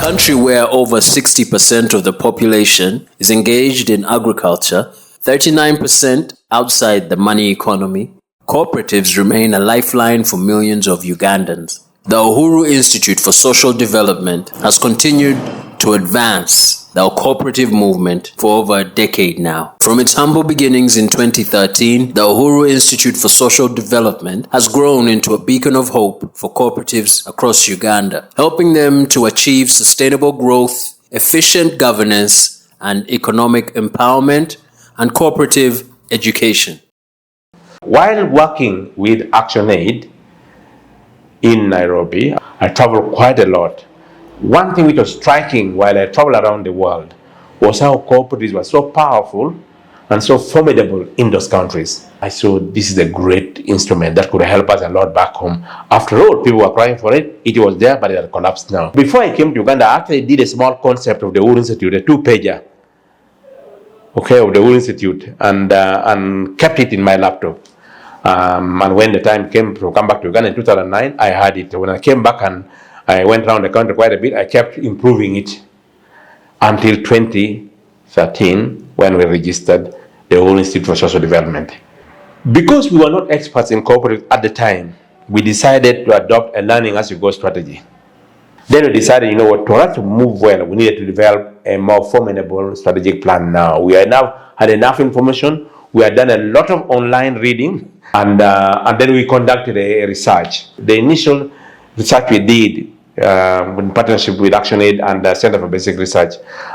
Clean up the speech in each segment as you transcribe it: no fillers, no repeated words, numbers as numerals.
country where over 60% of the population is engaged in agriculture, 39% outside the money economy, cooperatives remain a lifeline for millions of Ugandans. The Uhuru Institute for Social Development has continued to advance the cooperative movement for over a decade now. From its humble beginnings in 2013, the Uhuru Institute for Social Development has grown into a beacon of hope for cooperatives across Uganda, helping them to achieve sustainable growth, efficient governance, and economic empowerment and cooperative education. While working with ActionAid in Nairobi, I traveled quite a lot. One thing which was striking while I traveled around the world was how cooperatives were so powerful and so formidable in those countries. I saw this is a great instrument that could help us a lot back home. After all, people were crying for it. It was there, but it had collapsed now. Before I came to Uganda, I actually did a small concept of the Uhuru Institute, a 2-pager, of the Uhuru Institute, and kept it in my laptop. And when the time came to come back to Uganda in 2009, I had it. When I came back and I went around the country quite a bit, I kept improving it until 2013 when we registered the Uhuru Institute for Social Development. Because we were not experts in cooperatives at the time, we decided to adopt a learning as you go strategy. Then we decided, for us to move well, we needed to develop a more formidable strategic plan now. We had enough information. We had done a lot of online reading, and then we conducted a research. The initial research we did in partnership with ActionAid and the Center for Basic Research,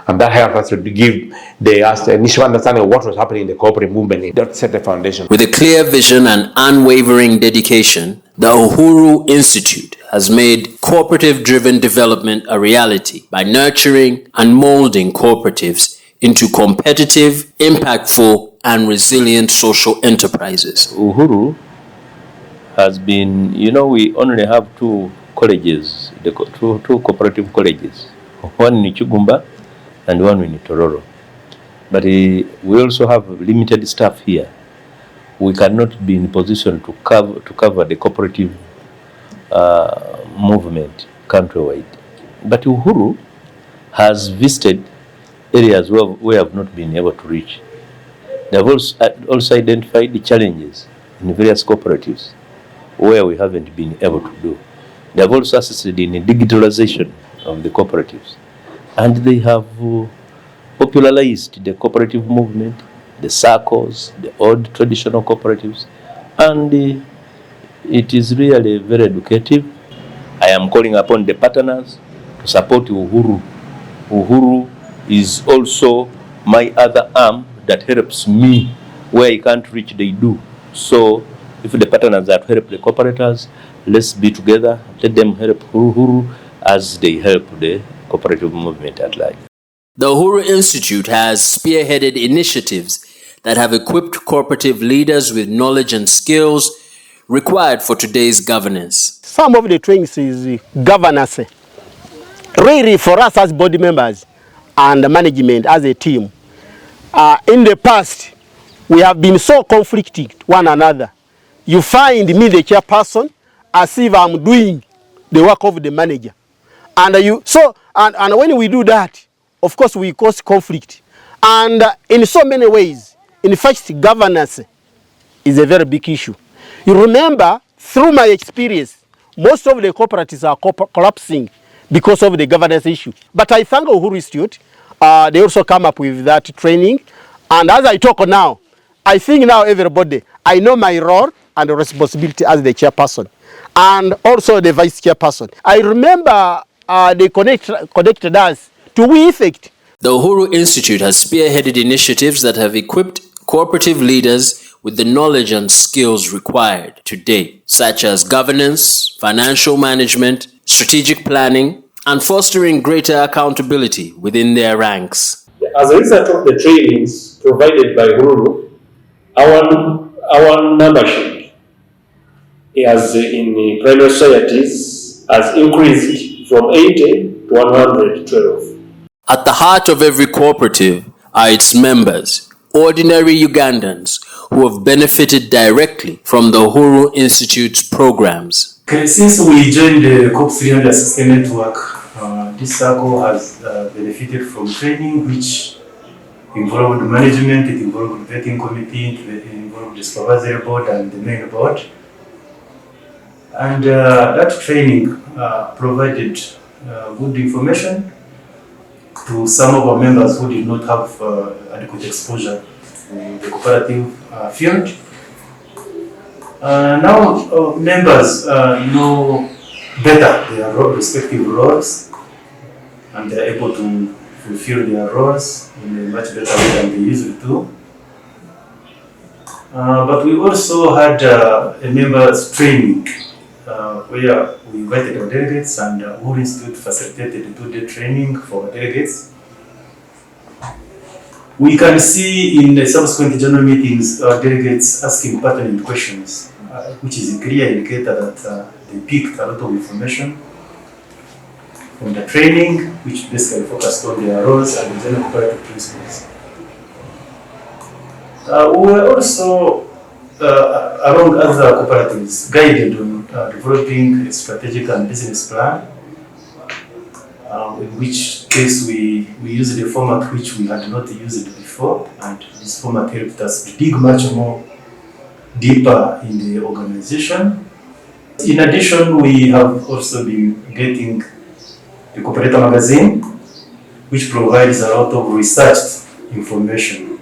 and that helped us to give the initial understanding of what was happening in the cooperative movement. That set the foundation. With a clear vision and unwavering dedication, the Uhuru Institute has made cooperative-driven development a reality by nurturing and molding cooperatives into competitive, impactful, and resilient social enterprises. Uhuru has been, we only have two colleges, two cooperative colleges, one in Chugumba and one in Tororo. But we also have limited staff here. We cannot be in position to cover the cooperative movement countrywide. But Uhuru has visited areas where we have not been able to reach. They have also identified the challenges in various cooperatives where we haven't been able to do. They have also assisted in the digitalization of the cooperatives. And they have popularized the cooperative movement, the circles, the old traditional cooperatives, and it is really very educative. I am calling upon the partners to support Uhuru. Uhuru is also my other arm that helps me where I can't reach, they do. So if the partners that help the cooperators, let's be together, let them help Uhuru as they help the cooperative movement at large. The Uhuru Institute has spearheaded initiatives that have equipped cooperative leaders with knowledge and skills required for today's governance. Some of the trainings is governance. Really, for us as board members and management as a team, in the past, we have been so conflicted one another. You find me, the chairperson, as if I'm doing the work of the manager. And when we do that, of course, we cause conflict. And in so many ways, in fact, governance is a very big issue. You remember, through my experience, most of the cooperatives are collapsing because of the governance issue. But I thank Uhuru Institute. They also come up with that training. And as I talk now, I think now everybody, I know my role and responsibility as the chairperson and also the vice chairperson. I remember they connected us to We Effect. The Uhuru Institute has spearheaded initiatives that have equipped cooperative leaders with the knowledge and skills required today, such as governance, financial management, strategic planning, and fostering greater accountability within their ranks. As a result of the trainings provided by Uhuru, our membership has in the primary societies has increased from 80 to 112. At the heart of every cooperative are its members, ordinary Ugandans who have benefited directly from the Uhuru Institute's programs. Okay, since we joined the COP 300 System Network this circle has benefited from training which involved management, it involved vetting committee, it involved the supervisory board and the main board. And that training provided good information to some of our members who did not have adequate exposure to the cooperative field. Now members know better their respective roles, and they are able to fulfill their roles in a much better way than they usually do. But we also had a members training where we invited our delegates, and Uhuru Institute facilitated a 2-day training for our delegates. We can see in the subsequent general meetings our delegates asking pertinent questions, which is a clear indicator that they picked a lot of information from the training, which basically focused on their roles and the general cooperative principles. We were also, along other cooperatives, guided on developing a strategic and business plan, in which case we used a format which we had not used before, and this format helped us to dig much more deeper in the organization. In addition, we have also been getting the Cooperative magazine, which provides a lot of researched information,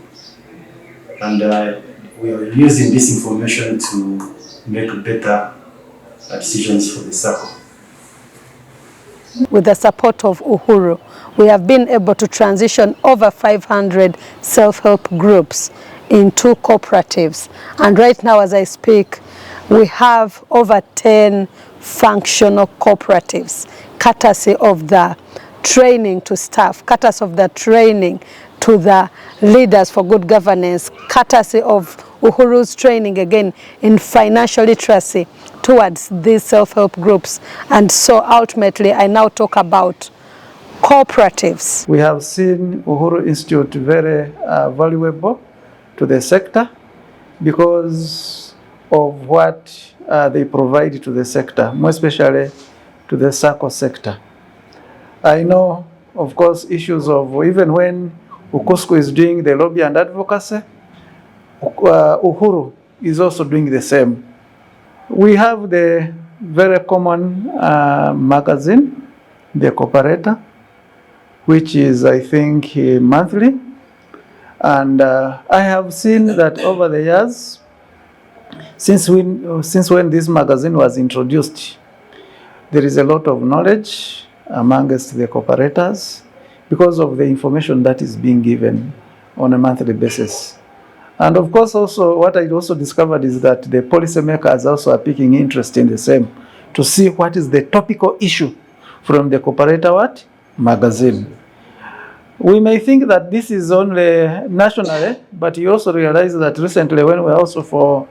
and we are using this information to make better decisions for the circle. With the support of Uhuru, we have been able to transition over 500 self-help groups into cooperatives. And right now, as I speak, we have over 10 functional cooperatives, courtesy of the training to staff, courtesy of the training to the leaders for good governance, courtesy of Uhuru's training again in financial literacy towards these self-help groups. And so ultimately, I now talk about cooperatives. We have seen Uhuru Institute very valuable to the sector because of what they provide to the sector, more especially to the circle sector. I know, of course, issues of even when Ukusku is doing the lobby and advocacy, Uhuru is also doing the same. We have the very common magazine, the Cooperator, which is, I think, monthly. And I have seen that over the years, since when this magazine was introduced, there is a lot of knowledge amongst the cooperators because of the information that is being given on a monthly basis. And of course, also what I also discovered is that the policymakers also are taking interest in the same to see what is the topical issue from the Cooperator magazine. We may think that this is only nationally, but you also realize that recently when we also for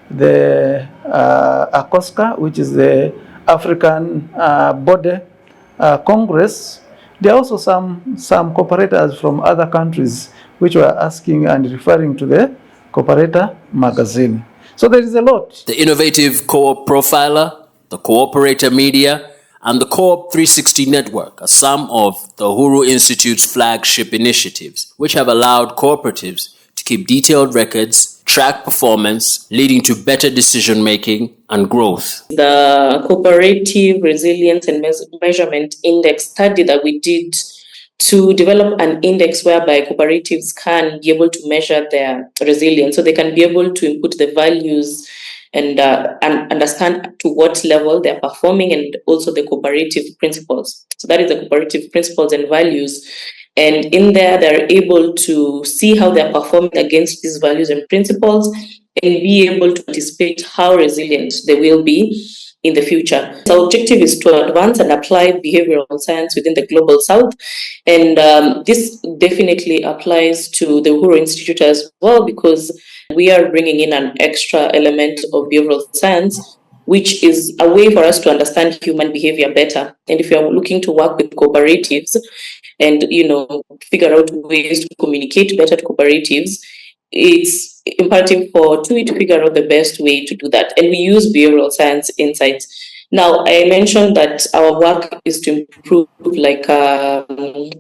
the ACOSCA, which is the African Body Congress, there are also some cooperators from other countries which were asking and referring to the Cooperator magazine. So there is a lot. The innovative Co-op Profiler, the Cooperator Media, and the Co-op 360 Network are some of the Uhuru Institute's flagship initiatives, which have allowed cooperatives to keep detailed records, track performance, leading to better decision-making and growth. The Cooperative Resilience and Measurement Index study that we did to develop an index whereby cooperatives can be able to measure their resilience, so they can be able to input the values and understand to what level they're performing, and also the cooperative principles. So that is the cooperative principles and values. And in there, they're able to see how they're performing against these values and principles and be able to anticipate how resilient they will be in the future. So our objective is to advance and apply behavioral science within the Global South. And this definitely applies to the Uhuru Institute as well, because we are bringing in an extra element of behavioral science, which is a way for us to understand human behavior better. And if you're looking to work with cooperatives and, figure out ways to communicate better to cooperatives, it's imperative for TUI to figure out the best way to do that. And we use behavioral science insights Now, I mentioned that our work is to improve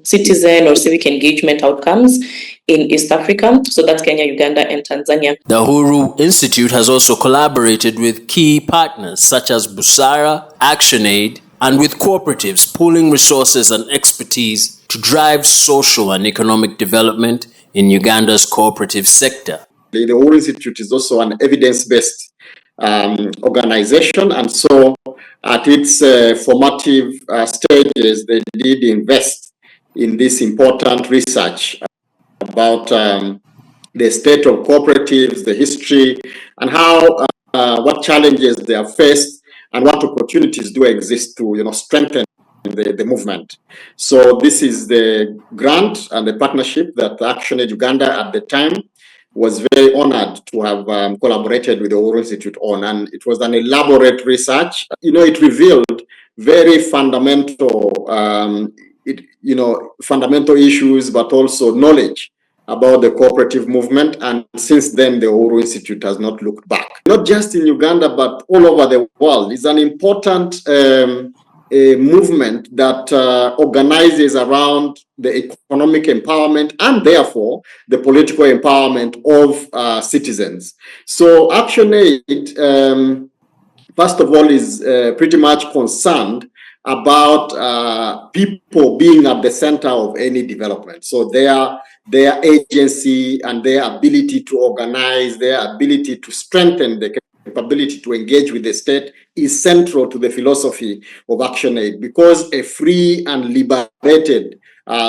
citizen or civic engagement outcomes in East Africa. So that's Kenya, Uganda, and Tanzania. The Uhuru Institute has also collaborated with key partners such as Busara, ActionAid, and with cooperatives, pooling resources and expertise to drive social and economic development in Uganda's cooperative sector. The Uhuru Institute is also an evidence-based organization, and so at its formative stages, they did invest in this important research about the state of cooperatives, the history, and how what challenges they have faced, and what opportunities do exist to strengthen the movement. So this is the grant and the partnership that ActionAid Uganda at the time was very honored to have collaborated with the Uhuru Institute on, and it was an elaborate research. It revealed very fundamental, fundamental issues, but also knowledge about the cooperative movement. And since then, the Uhuru Institute has not looked back. Not just in Uganda, but all over the world. It's an important a movement that organizes around the economic empowerment and therefore the political empowerment of citizens. So ActionAid, first of all, is pretty much concerned about people being at the center of any development. So their agency and their ability to organize, their ability to strengthen the capability to engage with the state is central to the philosophy of ActionAid, because a free and liberated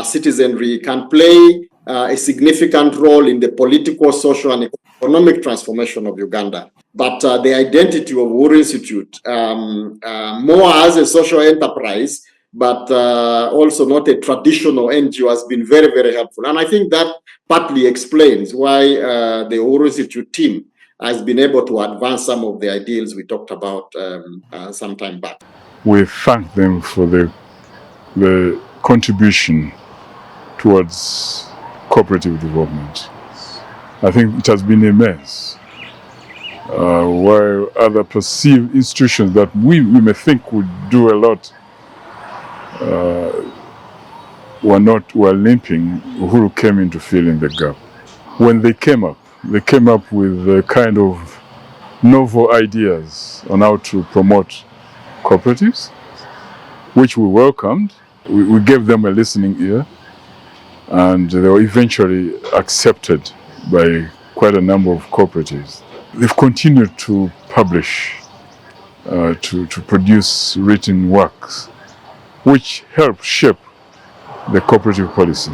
citizenry can play a significant role in the political, social, and economic transformation of Uganda. But the identity of Uhuru Institute, more as a social enterprise, but also not a traditional NGO, has been very, very helpful. And I think that partly explains why the Uhuru Institute team has been able to advance some of the ideals we talked about some time back. We thank them for the contribution towards cooperative development. I think it has been immense. While other perceived institutions that we may think would do a lot were limping, Uhuru came in to fill in the gap. When they came up with a kind of novel ideas on how to promote cooperatives, which we welcomed. We gave them a listening ear, and they were eventually accepted by quite a number of cooperatives. They've continued to publish, to produce written works, which help shape the cooperative policy.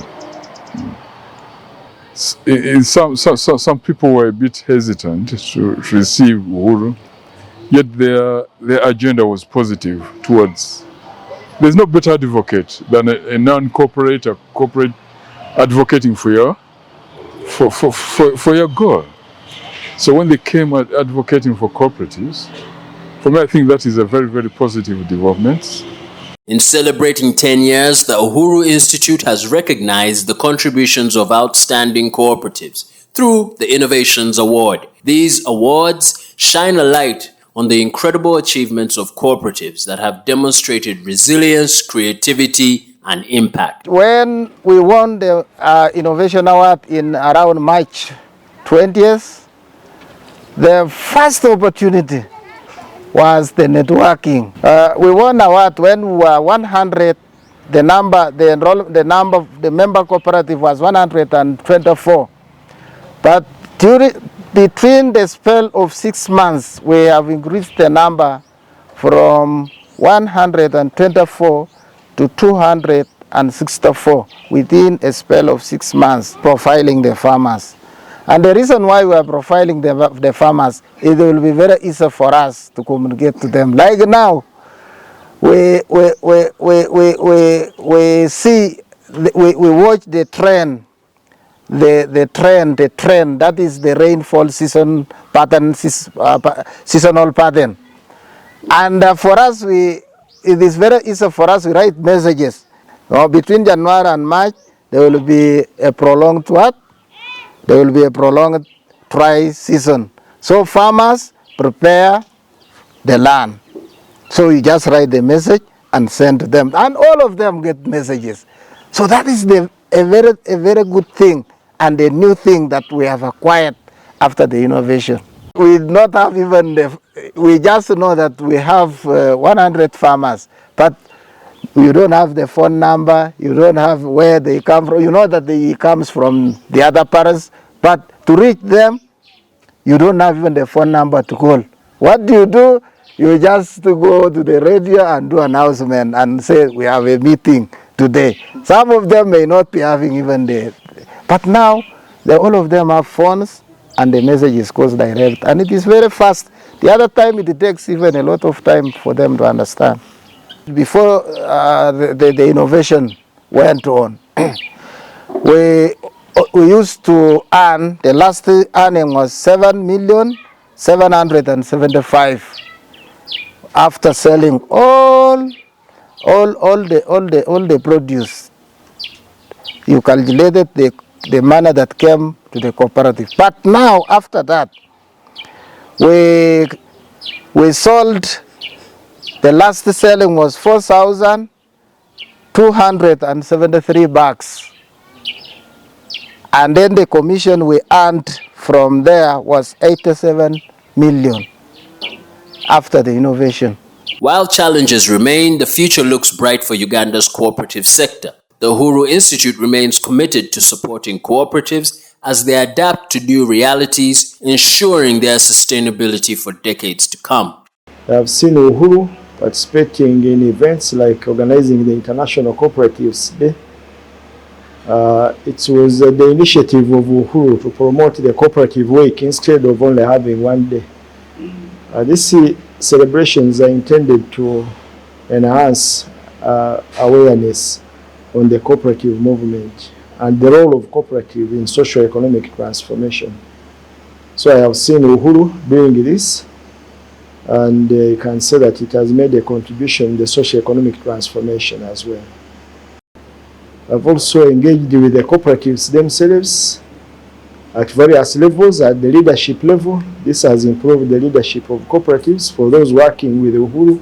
Some people were a bit hesitant to receive Uhuru, yet their agenda was positive towards. There's no better advocate than a non-corporate advocating for your goal. So when they came advocating for cooperatives, for me, I think that is a very, very positive development. In celebrating 10 years, the Uhuru Institute has recognized the contributions of outstanding cooperatives through the Innovations Award. These awards shine a light on the incredible achievements of cooperatives that have demonstrated resilience, creativity, and impact. When we won the Innovation Award in around March 20th, the first opportunity was the networking. We won award when we were 100. The member cooperative was 124. But between the spell of 6 months, we have increased the number from 124 to 264 within a spell of 6 months, profiling the farmers. And the reason why we are profiling the farmers is it will be very easy for us to communicate to them. Like now, we see, we watch the trend, the trend, that is the rainfall season pattern, seasonal pattern. And for us, it is very easy for us to write messages. Between January and March, there will be a prolonged what? There will be a prolonged dry season. So farmers prepare the land. So you just write the message and send to them, and all of them get messages. So that is a very good thing and a new thing that we have acquired after the innovation. We not have even we just know that we have 100 farmers, but you don't have the phone number, you don't have where they come from. You know that they comes from the other parents, but to reach them, you don't have even the phone number to call. What do? You just go to the radio and do announcement and say we have a meeting today. Some of them may not be having even but now all of them have phones and the message goes direct and it is very fast. The other time it takes even a lot of time for them to understand. Before the innovation went on, we used to earn, the last earning was 7,775,000 after selling all the produce. You calculated the money that came to the cooperative. But now after that, we sold, the last selling was 4,273 bucks. And then the commission we earned from there was 87 million after the innovation. While challenges remain, the future looks bright for Uganda's cooperative sector. The Uhuru Institute remains committed to supporting cooperatives as they adapt to new realities, ensuring their sustainability for decades to come. I've seen Uhuru participating in events like organizing the International Cooperatives Day. It was the initiative of Uhuru to promote the cooperative week instead of only having one day. These celebrations are intended to enhance awareness on the cooperative movement and the role of cooperative in socio-economic transformation. So I have seen Uhuru doing this, and you can say that it has made a contribution in the socio-economic transformation as well. I've also engaged with the cooperatives themselves at various levels. At the leadership level, this has improved the leadership of cooperatives for those working with Uhuru.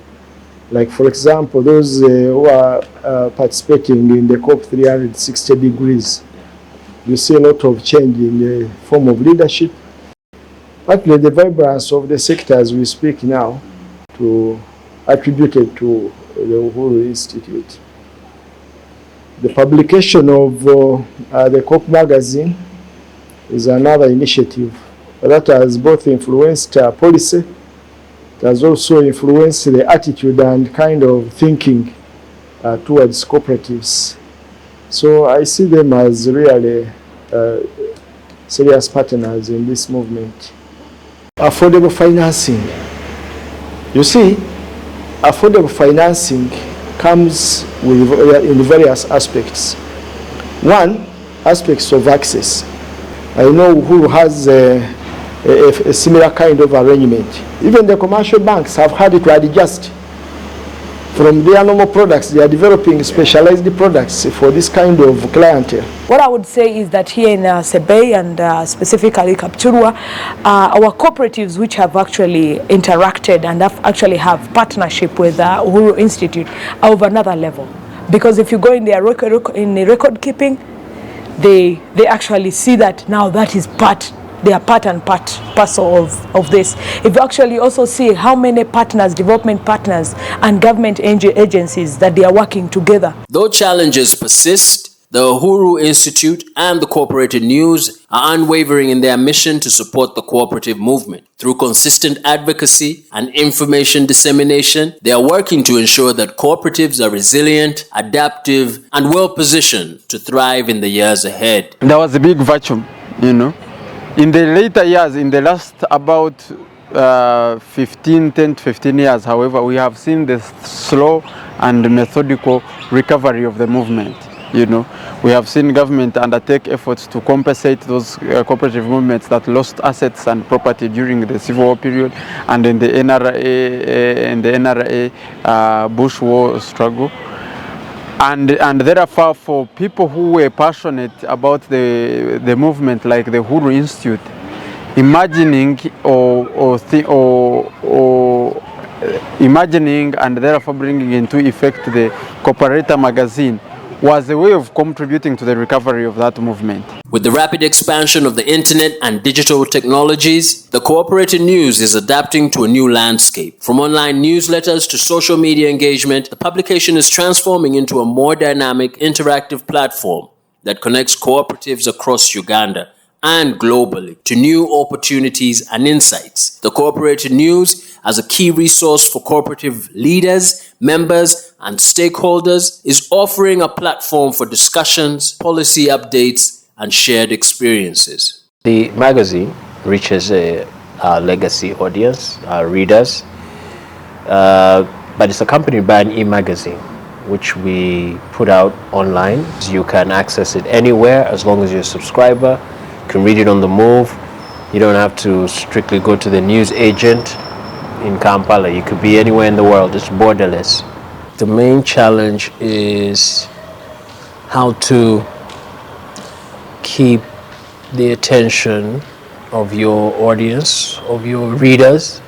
Like, for example, those who are participating in the COP 360 degrees. You see a lot of change in the form of leadership. Partly the vibrance of the sector as we speak now attributed to the Uhuru Institute. The publication of the COP magazine is another initiative that has both influenced policy, it has also influenced the attitude and kind of thinking towards cooperatives. So I see them as really serious partners in this movement. Affordable financing. You see, affordable financing comes in various aspects. One, aspects of access. I know who has a similar kind of arrangement. Even the commercial banks have had to adjust from their normal products. They are developing specialized products for this kind of clientele. What I would say is that here in Sebei and specifically Kapchurwa, our cooperatives which have actually interacted and actually have partnership with Uhuru Institute are of another level. Because if you go in their record keeping, they actually see that now that is they are part and parcel of this. If you actually also see how many partners, development partners and government agencies that they are working together. Though challenges persist, the Uhuru Institute and the Cooperative News are unwavering in their mission to support the cooperative movement. Through consistent advocacy and information dissemination, they are working to ensure that cooperatives are resilient, adaptive, and well-positioned to thrive in the years ahead. There was a big vacuum, In the later years, in the last about 10 to 15 years, however, we have seen the slow and methodical recovery of the movement. We have seen government undertake efforts to compensate those cooperative movements that lost assets and property during the Civil War period and in the NRA Bush War struggle. And therefore, for people who were passionate about the movement, like the Uhuru Institute, imagining or imagining and therefore bringing into effect the Cooperator magazine was a way of contributing to the recovery of that movement. With the rapid expansion of the internet and digital technologies, the cooperative news is adapting to a new landscape. From online newsletters to social media engagement, the publication is transforming into a more dynamic, interactive platform that connects cooperatives across Uganda and globally to new opportunities and insights. The cooperative news, as a key resource for cooperative leaders, members, and stakeholders, is offering a platform for discussions, policy updates, and shared experiences. The magazine reaches our legacy audience, our readers, but it's accompanied by an e-magazine, which we put out online. You can access it anywhere as long as you're a subscriber. You can read it on the move. You don't have to strictly go to the news agent in Kampala. You could be anywhere in the world. It's borderless. The main challenge is how to keep the attention of your audience, of your readers,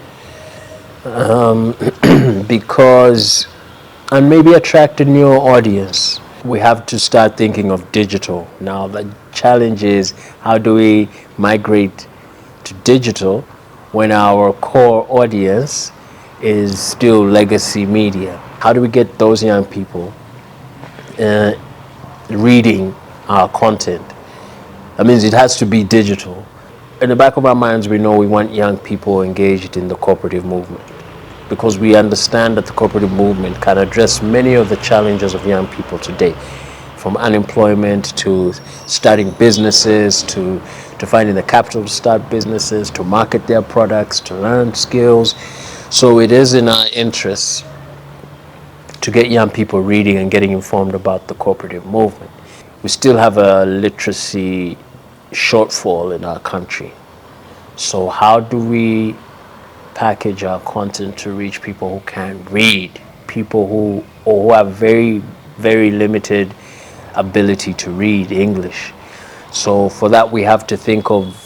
because, and maybe attract a new audience. We have to start thinking of digital. Now the challenge is, how do we migrate to digital when our core audience is still legacy media? How do we get those young people reading our content? That means it has to be digital. In the back of our minds, we know we want young people engaged in the cooperative movement, because we understand that the cooperative movement can address many of the challenges of young people today, from unemployment to starting businesses, to finding the capital to start businesses, to market their products, to learn skills. So it is in our interests to get young people reading and getting informed about the cooperative movement. We still have a literacy shortfall in our country. So how do we package our content to reach people who can read, people who have very, very limited ability to read English? So for that, we have to think of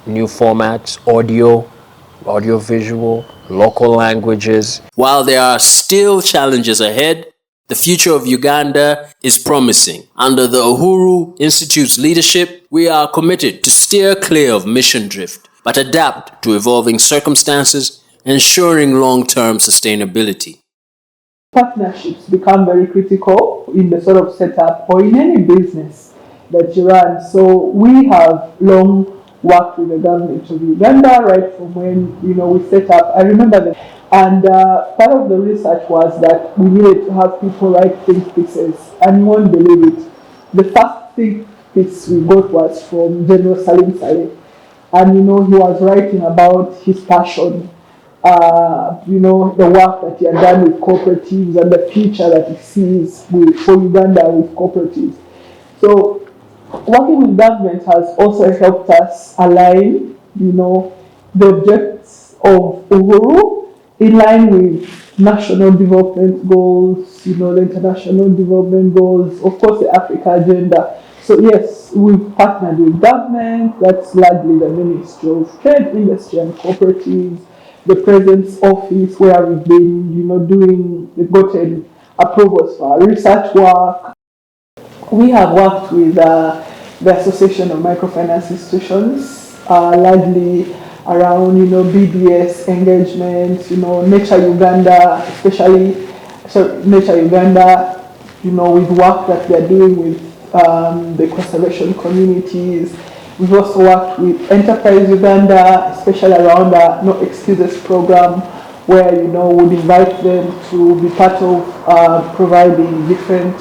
new formats, audio visual, local languages. While there are still challenges ahead, the future of Uganda is promising. Under the Uhuru Institute's leadership, we are committed to steer clear of mission drift, but adapt to evolving circumstances, ensuring long-term sustainability. Partnerships become very critical in the sort of setup or in any business that you run. So we have long worked with the government of Uganda right from when we set up. I remember that, and part of the research was that we needed to have people write think pieces, and you won't believe it. The first think piece we got was from General Salim Saleh, and he was writing about his passion. The work that he had done with cooperatives and the future that he sees for Uganda with cooperatives. So working with government has also helped us align, the objectives of Uhuru in line with national development goals, the international development goals, of course the Africa agenda. So yes, we've partnered with government, that's largely the Ministry of Trade, Industry and Cooperatives, the President's Office, where we've been, gotten approvals for our research work. We have worked with the Association of Microfinance Institutions, largely around, BBS engagement, Nature Uganda, especially, Nature Uganda, with work that they're doing with the conservation communities. We've also worked with Enterprise Uganda, especially around the No Excuses program, where would invite them to be part of providing different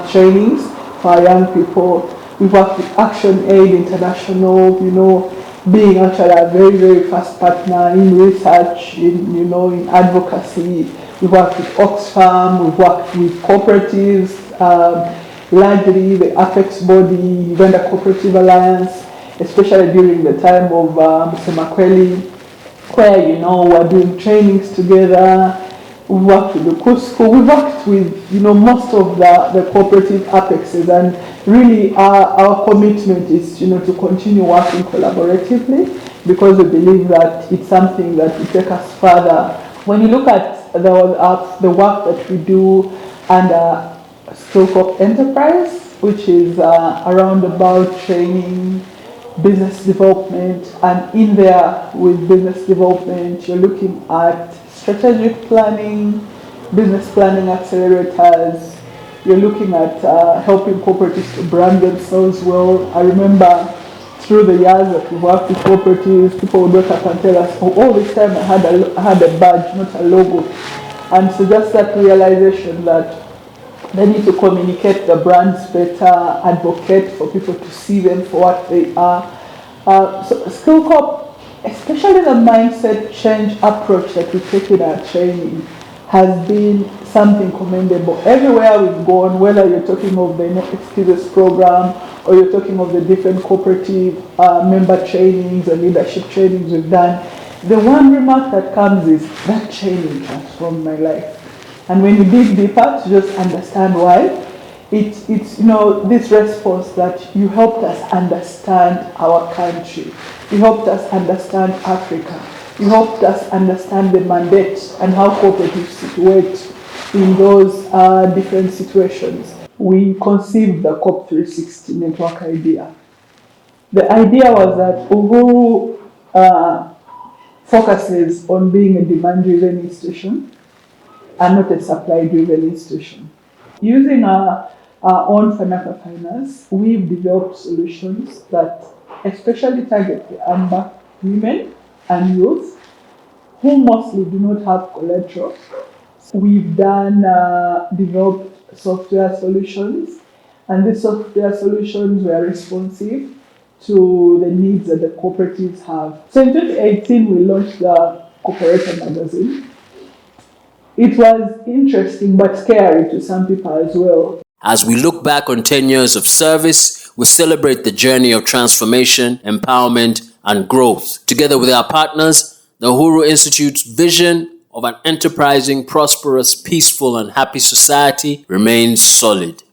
trainings for our young people. We've worked with Action Aid International, being actually a very, very fast partner in research, in advocacy. We've worked with Oxfam, we've worked with cooperatives, largely the Apex body, Uganda Cooperative Alliance, especially during the time of Mr. Makweli, where, we're doing trainings together. We've worked with the KUSCO, we've worked with, most of the cooperative apexes, and really our commitment is, to continue working collaboratively, because we believe that it's something that will take us further When you look at the work that we do under stroke of enterprise, which is around about training, business development, and in there with business development, you're looking at strategic planning, business planning accelerators, you're looking at helping cooperatives to brand themselves well. I remember through the years that we worked with cooperatives, people would wake up and tell us, oh, all this time I had a badge, not a logo. And so just that realization that they need to communicate the brands better, advocate for people to see them for what they are. So Skill Corp, especially the mindset change approach that we take in our training, has been something commendable. Everywhere we've gone, whether you're talking of the No Excuses program or you're talking of the different cooperative member trainings and leadership trainings we've done, the one remark that comes is that training transformed my life. And when you dig deeper to just understand why, it's this response that you helped us understand our country, you helped us understand Africa, you helped us understand the mandate and how cooperatives situate in those different situations. We conceived the COP 360 network idea. The idea was that Uhuru focuses on being a demand-driven institution and not a supply-driven institution. Using our own Fanaka Finance, we've developed solutions that especially target the unbanked women and youth who mostly do not have collateral. We've developed software solutions, and these software solutions were responsive to the needs that the cooperatives have. So in 2018, we launched the Cooperative magazine. It was interesting but scary to some people as well. As we look back on 10 years of service, we celebrate the journey of transformation, empowerment, and growth. Together with our partners, the Uhuru Institute's vision of an enterprising, prosperous, peaceful, and happy society remains solid.